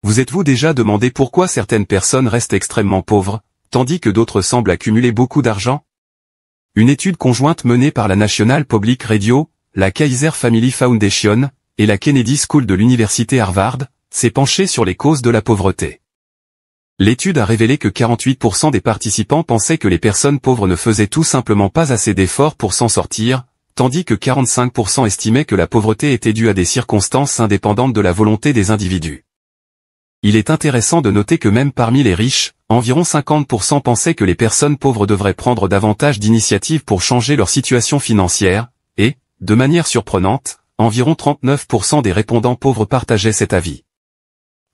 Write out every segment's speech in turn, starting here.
Vous êtes-vous déjà demandé pourquoi certaines personnes restent extrêmement pauvres, tandis que d'autres semblent accumuler beaucoup d'argent? Une étude conjointe menée par la National Public Radio, la Kaiser Family Foundation, et la Kennedy School de l'université Harvard, s'est penchée sur les causes de la pauvreté. L'étude a révélé que 48% des participants pensaient que les personnes pauvres ne faisaient tout simplement pas assez d'efforts pour s'en sortir, tandis que 45% estimaient que la pauvreté était due à des circonstances indépendantes de la volonté des individus. Il est intéressant de noter que même parmi les riches, environ 50% pensaient que les personnes pauvres devraient prendre davantage d'initiatives pour changer leur situation financière, et, de manière surprenante, environ 39% des répondants pauvres partageaient cet avis.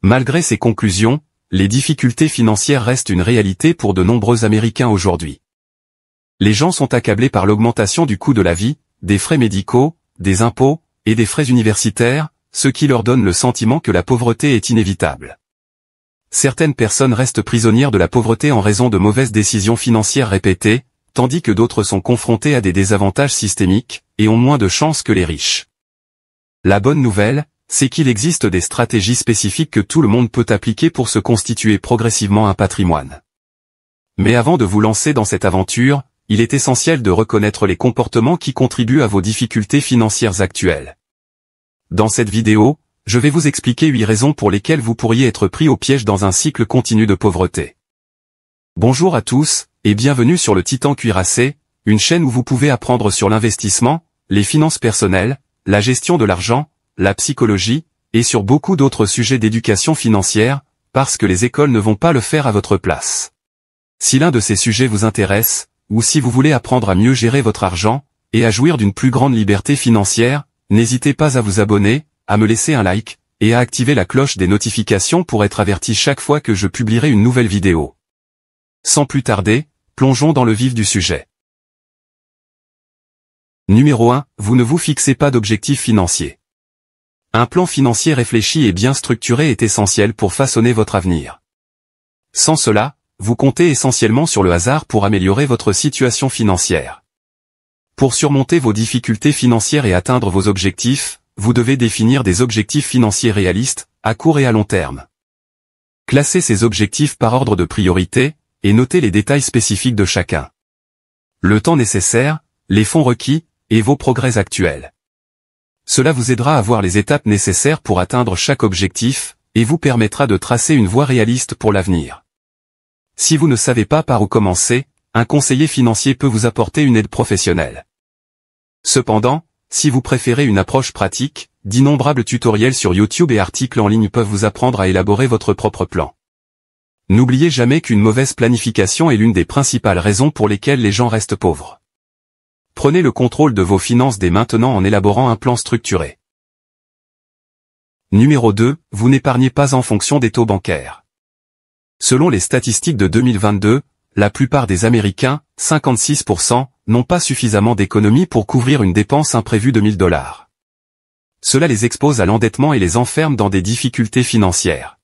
Malgré ces conclusions, les difficultés financières restent une réalité pour de nombreux Américains aujourd'hui. Les gens sont accablés par l'augmentation du coût de la vie, des frais médicaux, des impôts, et des frais universitaires, ce qui leur donne le sentiment que la pauvreté est inévitable. Certaines personnes restent prisonnières de la pauvreté en raison de mauvaises décisions financières répétées, tandis que d'autres sont confrontés à des désavantages systémiques, et ont moins de chances que les riches. La bonne nouvelle, c'est qu'il existe des stratégies spécifiques que tout le monde peut appliquer pour se constituer progressivement un patrimoine. Mais avant de vous lancer dans cette aventure, il est essentiel de reconnaître les comportements qui contribuent à vos difficultés financières actuelles. Dans cette vidéo, je vais vous expliquer 8 raisons pour lesquelles vous pourriez être pris au piège dans un cycle continu de pauvreté. Bonjour à tous, et bienvenue sur le Titan Cuirassé, une chaîne où vous pouvez apprendre sur l'investissement, les finances personnelles, la gestion de l'argent, la psychologie, et sur beaucoup d'autres sujets d'éducation financière, parce que les écoles ne vont pas le faire à votre place. Si l'un de ces sujets vous intéresse, ou si vous voulez apprendre à mieux gérer votre argent, et à jouir d'une plus grande liberté financière, n'hésitez pas à vous abonner, à me laisser un like, et à activer la cloche des notifications pour être averti chaque fois que je publierai une nouvelle vidéo. Sans plus tarder, plongeons dans le vif du sujet. Numéro 1, vous ne vous fixez pas d'objectifs financiers. Un plan financier réfléchi et bien structuré est essentiel pour façonner votre avenir. Sans cela, vous comptez essentiellement sur le hasard pour améliorer votre situation financière. Pour surmonter vos difficultés financières et atteindre vos objectifs, vous devez définir des objectifs financiers réalistes, à court et à long terme. Classez ces objectifs par ordre de priorité, et notez les détails spécifiques de chacun. Le temps nécessaire, les fonds requis, et vos progrès actuels. Cela vous aidera à voir les étapes nécessaires pour atteindre chaque objectif, et vous permettra de tracer une voie réaliste pour l'avenir. Si vous ne savez pas par où commencer, un conseiller financier peut vous apporter une aide professionnelle. Cependant, si vous préférez une approche pratique, d'innombrables tutoriels sur YouTube et articles en ligne peuvent vous apprendre à élaborer votre propre plan. N'oubliez jamais qu'une mauvaise planification est l'une des principales raisons pour lesquelles les gens restent pauvres. Prenez le contrôle de vos finances dès maintenant en élaborant un plan structuré. Numéro 2, vous n'épargnez pas en fonction des taux bancaires. Selon les statistiques de 2022, la plupart des Américains, 56%, n'ont pas suffisamment d'économies pour couvrir une dépense imprévue de $1000. Cela les expose à l'endettement et les enferme dans des difficultés financières.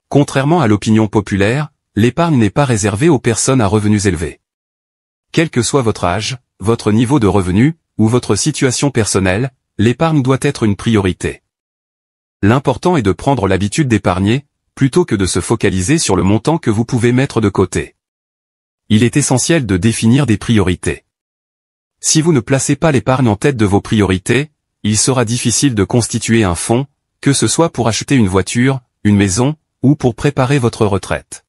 Contrairement à l'opinion populaire, l'épargne n'est pas réservée aux personnes à revenus élevés. Quel que soit votre âge, votre niveau de revenu, ou votre situation personnelle, l'épargne doit être une priorité. L'important est de prendre l'habitude d'épargner, plutôt que de se focaliser sur le montant que vous pouvez mettre de côté. Il est essentiel de définir des priorités. Si vous ne placez pas l'épargne en tête de vos priorités, il sera difficile de constituer un fonds, que ce soit pour acheter une voiture, une maison, ou pour préparer votre retraite.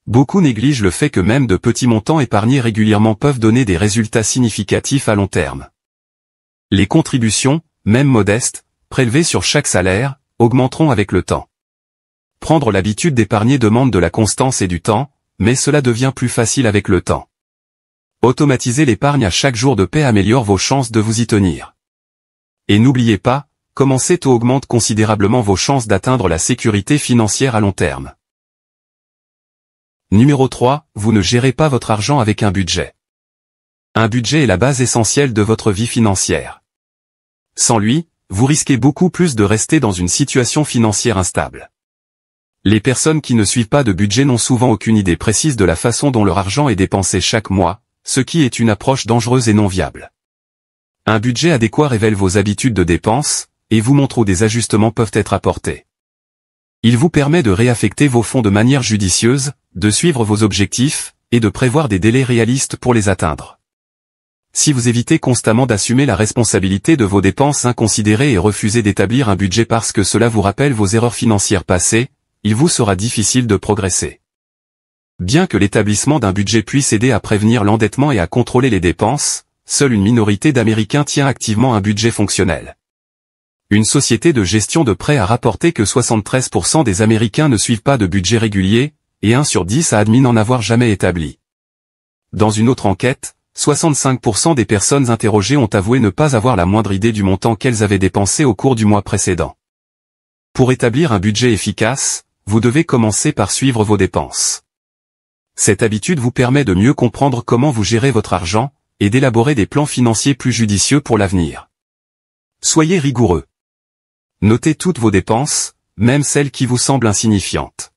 Beaucoup négligent le fait que même de petits montants épargnés régulièrement peuvent donner des résultats significatifs à long terme. Les contributions, même modestes, prélevées sur chaque salaire, augmenteront avec le temps. Prendre l'habitude d'épargner demande de la constance et du temps, mais cela devient plus facile avec le temps. Automatiser l'épargne à chaque jour de paie améliore vos chances de vous y tenir. Et n'oubliez pas, commencer tôt augmente considérablement vos chances d'atteindre la sécurité financière à long terme. Numéro 3, vous ne gérez pas votre argent avec un budget. Un budget est la base essentielle de votre vie financière. Sans lui, vous risquez beaucoup plus de rester dans une situation financière instable. Les personnes qui ne suivent pas de budget n'ont souvent aucune idée précise de la façon dont leur argent est dépensé chaque mois, ce qui est une approche dangereuse et non viable. Un budget adéquat révèle vos habitudes de dépenses, et vous montre où des ajustements peuvent être apportés. Il vous permet de réaffecter vos fonds de manière judicieuse, de suivre vos objectifs, et de prévoir des délais réalistes pour les atteindre. Si vous évitez constamment d'assumer la responsabilité de vos dépenses inconsidérées et refusez d'établir un budget parce que cela vous rappelle vos erreurs financières passées, il vous sera difficile de progresser. Bien que l'établissement d'un budget puisse aider à prévenir l'endettement et à contrôler les dépenses, seule une minorité d'Américains tient activement un budget fonctionnel. Une société de gestion de prêts a rapporté que 73% des Américains ne suivent pas de budget régulier, et 1 sur 10 a admis n'en avoir jamais établi. Dans une autre enquête, 65% des personnes interrogées ont avoué ne pas avoir la moindre idée du montant qu'elles avaient dépensé au cours du mois précédent. Pour établir un budget efficace, vous devez commencer par suivre vos dépenses. Cette habitude vous permet de mieux comprendre comment vous gérez votre argent, et d'élaborer des plans financiers plus judicieux pour l'avenir. Soyez rigoureux. Notez toutes vos dépenses, même celles qui vous semblent insignifiantes.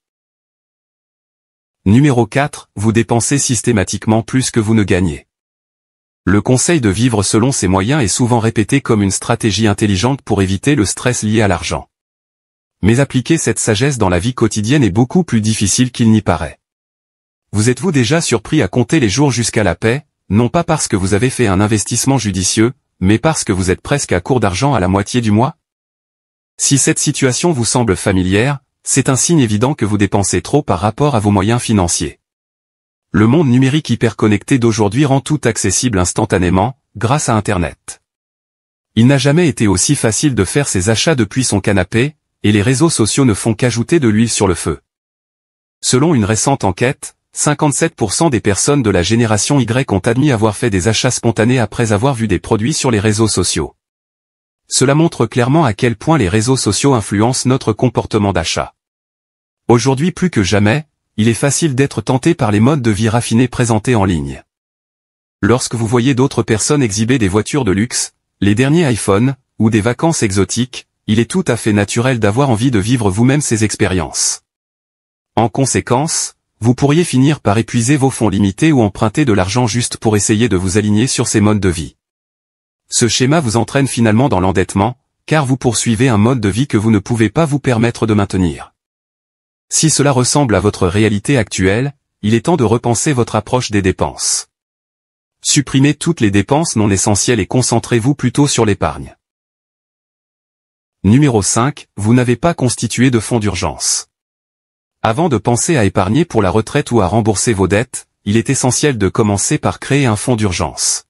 Numéro 4, vous dépensez systématiquement plus que vous ne gagnez. Le conseil de vivre selon ses moyens est souvent répété comme une stratégie intelligente pour éviter le stress lié à l'argent. Mais appliquer cette sagesse dans la vie quotidienne est beaucoup plus difficile qu'il n'y paraît. Vous êtes-vous déjà surpris à compter les jours jusqu'à la paie, non pas parce que vous avez fait un investissement judicieux, mais parce que vous êtes presque à court d'argent à la moitié du mois? Si cette situation vous semble familière, c'est un signe évident que vous dépensez trop par rapport à vos moyens financiers. Le monde numérique hyperconnecté d'aujourd'hui rend tout accessible instantanément, grâce à Internet. Il n'a jamais été aussi facile de faire ses achats depuis son canapé, et les réseaux sociaux ne font qu'ajouter de l'huile sur le feu. Selon une récente enquête, 57% des personnes de la génération Y ont admis avoir fait des achats spontanés après avoir vu des produits sur les réseaux sociaux. Cela montre clairement à quel point les réseaux sociaux influencent notre comportement d'achat. Aujourd'hui plus que jamais, il est facile d'être tenté par les modes de vie raffinés présentés en ligne. Lorsque vous voyez d'autres personnes exhiber des voitures de luxe, les derniers iPhones, ou des vacances exotiques, il est tout à fait naturel d'avoir envie de vivre vous-même ces expériences. En conséquence, vous pourriez finir par épuiser vos fonds limités ou emprunter de l'argent juste pour essayer de vous aligner sur ces modes de vie. Ce schéma vous entraîne finalement dans l'endettement, car vous poursuivez un mode de vie que vous ne pouvez pas vous permettre de maintenir. Si cela ressemble à votre réalité actuelle, il est temps de repenser votre approche des dépenses. Supprimez toutes les dépenses non essentielles et concentrez-vous plutôt sur l'épargne. Numéro 5, vous n'avez pas constitué de fonds d'urgence. Avant de penser à épargner pour la retraite ou à rembourser vos dettes, il est essentiel de commencer par créer un fonds d'urgence.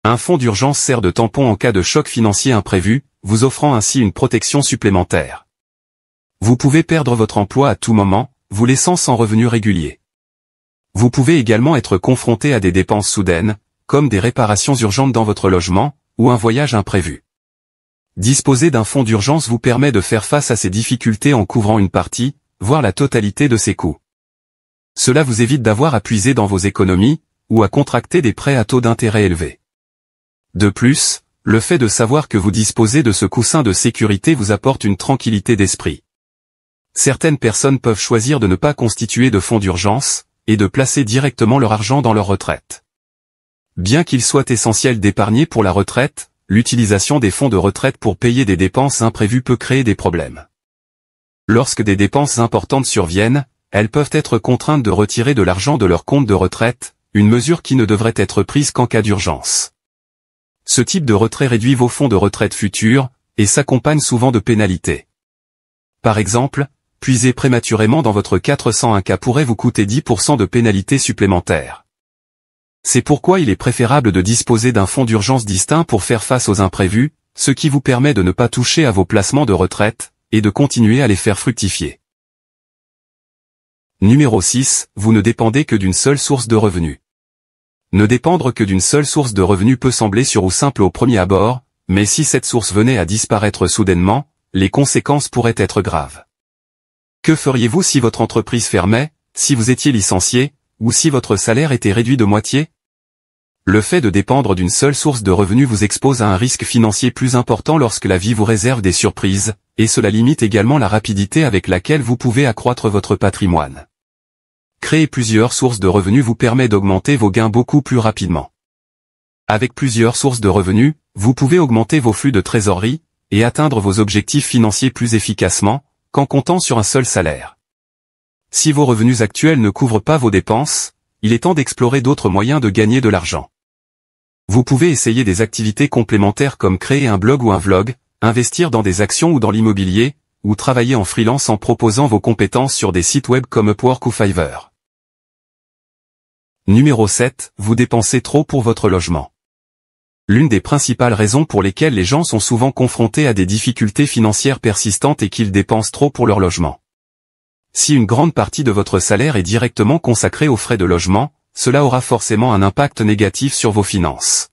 Un fonds d'urgence sert de tampon en cas de choc financier imprévu, vous offrant ainsi une protection supplémentaire. Vous pouvez perdre votre emploi à tout moment, vous laissant sans revenu régulier. Vous pouvez également être confronté à des dépenses soudaines, comme des réparations urgentes dans votre logement, ou un voyage imprévu. Disposer d'un fonds d'urgence vous permet de faire face à ces difficultés en couvrant une partie, voire la totalité de ses coûts. Cela vous évite d'avoir à puiser dans vos économies, ou à contracter des prêts à taux d'intérêt élevés. De plus, le fait de savoir que vous disposez de ce coussin de sécurité vous apporte une tranquillité d'esprit. Certaines personnes peuvent choisir de ne pas constituer de fonds d'urgence, et de placer directement leur argent dans leur retraite. Bien qu'il soit essentiel d'épargner pour la retraite, l'utilisation des fonds de retraite pour payer des dépenses imprévues peut créer des problèmes. Lorsque des dépenses importantes surviennent, elles peuvent être contraintes de retirer de l'argent de leur compte de retraite, une mesure qui ne devrait être prise qu'en cas d'urgence. Ce type de retrait réduit vos fonds de retraite futurs, et s'accompagne souvent de pénalités. Par exemple, puiser prématurément dans votre 401k pourrait vous coûter 10% de pénalités supplémentaires. C'est pourquoi il est préférable de disposer d'un fonds d'urgence distinct pour faire face aux imprévus, ce qui vous permet de ne pas toucher à vos placements de retraite, et de continuer à les faire fructifier. Numéro 6, vous ne dépendez que d'une seule source de revenus. Ne dépendre que d'une seule source de revenus peut sembler sûr ou simple au premier abord, mais si cette source venait à disparaître soudainement, les conséquences pourraient être graves. Que feriez-vous si votre entreprise fermait, si vous étiez licencié, ou si votre salaire était réduit de moitié? Le fait de dépendre d'une seule source de revenus vous expose à un risque financier plus important lorsque la vie vous réserve des surprises, et cela limite également la rapidité avec laquelle vous pouvez accroître votre patrimoine. Créer plusieurs sources de revenus vous permet d'augmenter vos gains beaucoup plus rapidement. Avec plusieurs sources de revenus, vous pouvez augmenter vos flux de trésorerie, et atteindre vos objectifs financiers plus efficacement, qu'en comptant sur un seul salaire. Si vos revenus actuels ne couvrent pas vos dépenses, il est temps d'explorer d'autres moyens de gagner de l'argent. Vous pouvez essayer des activités complémentaires comme créer un blog ou un vlog, investir dans des actions ou dans l'immobilier, ou travailler en freelance en proposant vos compétences sur des sites web comme Upwork ou Fiverr. Numéro 7. Vous dépensez trop pour votre logement. L'une des principales raisons pour lesquelles les gens sont souvent confrontés à des difficultés financières persistantes est qu'ils dépensent trop pour leur logement. Si une grande partie de votre salaire est directement consacrée aux frais de logement, cela aura forcément un impact négatif sur vos finances.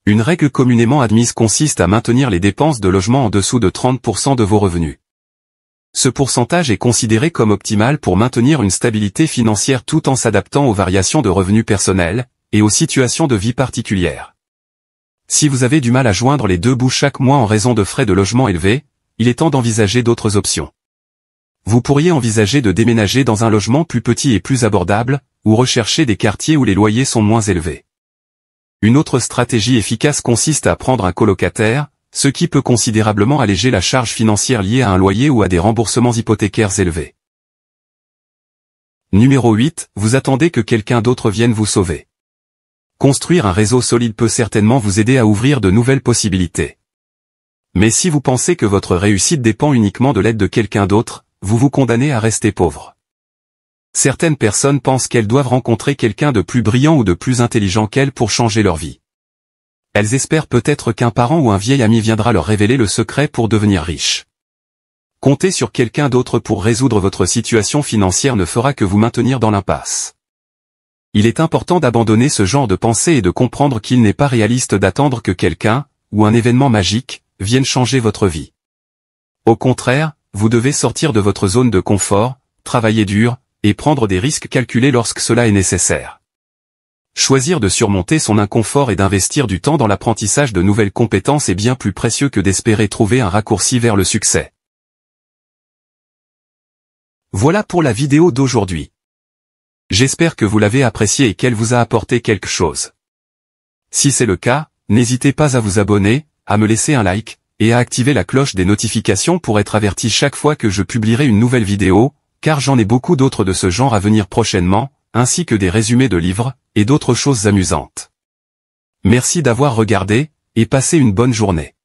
Une règle communément admise consiste à maintenir les dépenses de logement en dessous de 30% de vos revenus. Ce pourcentage est considéré comme optimal pour maintenir une stabilité financière tout en s'adaptant aux variations de revenus personnels et aux situations de vie particulières. Si vous avez du mal à joindre les deux bouts chaque mois en raison de frais de logement élevés, il est temps d'envisager d'autres options. Vous pourriez envisager de déménager dans un logement plus petit et plus abordable, ou rechercher des quartiers où les loyers sont moins élevés. Une autre stratégie efficace consiste à prendre un colocataire, ce qui peut considérablement alléger la charge financière liée à un loyer ou à des remboursements hypothécaires élevés. Numéro 8. Vous attendez que quelqu'un d'autre vienne vous sauver. Construire un réseau solide peut certainement vous aider à ouvrir de nouvelles possibilités. Mais si vous pensez que votre réussite dépend uniquement de l'aide de quelqu'un d'autre, vous vous condamnez à rester pauvre. Certaines personnes pensent qu'elles doivent rencontrer quelqu'un de plus brillant ou de plus intelligent qu'elles pour changer leur vie. Elles espèrent peut-être qu'un parent ou un vieil ami viendra leur révéler le secret pour devenir riche. Compter sur quelqu'un d'autre pour résoudre votre situation financière ne fera que vous maintenir dans l'impasse. Il est important d'abandonner ce genre de pensée et de comprendre qu'il n'est pas réaliste d'attendre que quelqu'un, ou un événement magique, vienne changer votre vie. Au contraire, vous devez sortir de votre zone de confort, travailler dur, et prendre des risques calculés lorsque cela est nécessaire. Choisir de surmonter son inconfort et d'investir du temps dans l'apprentissage de nouvelles compétences est bien plus précieux que d'espérer trouver un raccourci vers le succès. Voilà pour la vidéo d'aujourd'hui. J'espère que vous l'avez appréciée et qu'elle vous a apporté quelque chose. Si c'est le cas, n'hésitez pas à vous abonner, à me laisser un like, et à activer la cloche des notifications pour être averti chaque fois que je publierai une nouvelle vidéo, car j'en ai beaucoup d'autres de ce genre à venir prochainement, ainsi que des résumés de livres, et d'autres choses amusantes. Merci d'avoir regardé, et passez une bonne journée.